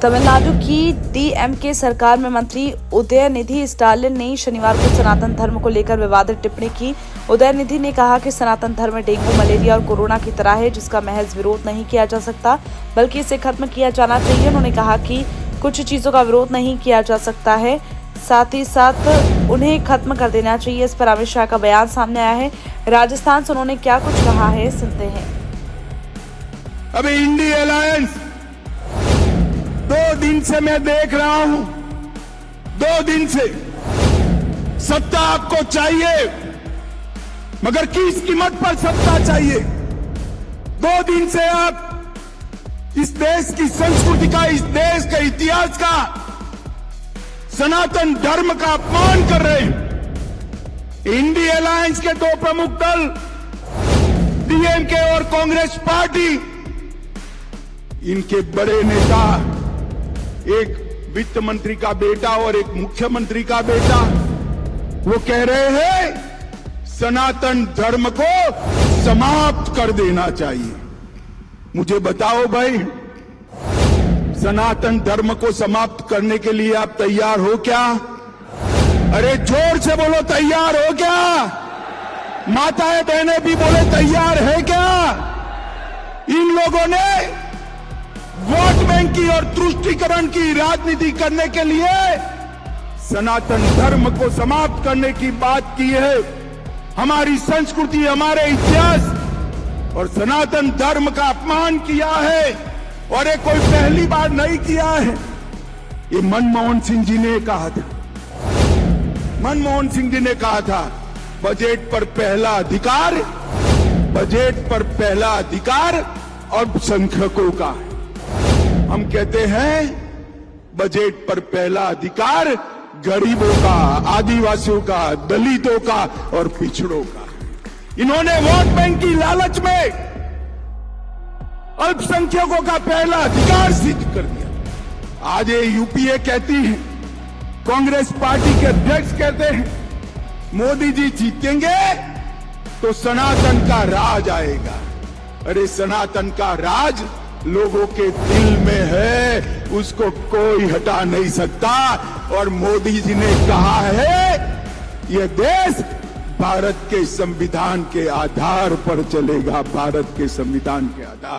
तमिलनाडु की डीएमके सरकार में मंत्री उदयनिधि स्टालिन ने शनिवार को सनातन धर्म को लेकर विवादित टिप्पणी की। उदयनिधि ने कहा कि सनातन धर्म डेंगू, मलेरिया और कोरोना की तरह है, जिसका महज विरोध नहीं किया जा सकता बल्कि इसे खत्म किया जाना चाहिए। उन्होंने कहा कि कुछ चीजों का विरोध नहीं किया जा सकता है, साथ ही साथ उन्हें खत्म कर देना चाहिए। इस पर अमित शाह का बयान सामने आया है। राजस्थान से उन्होंने क्या कुछ कहा है, सुनते हैं। अभी इंडी अलायंस 2 दिन से मैं देख रहा हूं, 2 दिन से सत्ता आपको चाहिए, मगर किस कीमत पर सत्ता चाहिए। 2 दिन से आप इस देश की संस्कृति का, इस देश के इतिहास का, सनातन धर्म का अपमान कर रहे हैं। इंडी अलायंस के 2 प्रमुख दल डीएमके और कांग्रेस पार्टी, इनके बड़े नेता, एक वित्त मंत्री का बेटा और एक मुख्यमंत्री का बेटा, वो कह रहे हैं सनातन धर्म को समाप्त कर देना चाहिए। मुझे बताओ भाई, सनातन धर्म को समाप्त करने के लिए आप तैयार हो क्या? अरे जोर से बोलो, तैयार हो क्या? माताएं बहनें भी बोले, तैयार है क्या? इन लोगों ने वोट बैंक की और तुष्टीकरण की राजनीति करने के लिए सनातन धर्म को समाप्त करने की बात की है। हमारी संस्कृति, हमारे इतिहास और सनातन धर्म का अपमान किया है, और ये कोई पहली बार नहीं किया है। ये मनमोहन सिंह जी ने कहा था, मनमोहन सिंह जी ने कहा था, बजट पर पहला अधिकार, बजट पर पहला अधिकार अल्पसंख्यकों का। हम कहते हैं बजट पर पहला अधिकार गरीबों का, आदिवासियों का, दलितों का और पिछड़ों का। इन्होंने वोट बैंक की लालच में अल्पसंख्यकों का पहला अधिकार सिद्ध कर दिया। आज ये यूपीए कहती है, कांग्रेस पार्टी के अध्यक्ष कहते हैं, मोदी जी जीतेंगे तो सनातन का राज आएगा। अरे सनातन का राज लोगों के दिल में है, उसको कोई हटा नहीं सकता। और मोदी जी ने कहा है, यह देश भारत के संविधान के आधार पर चलेगा, भारत के संविधान के आधार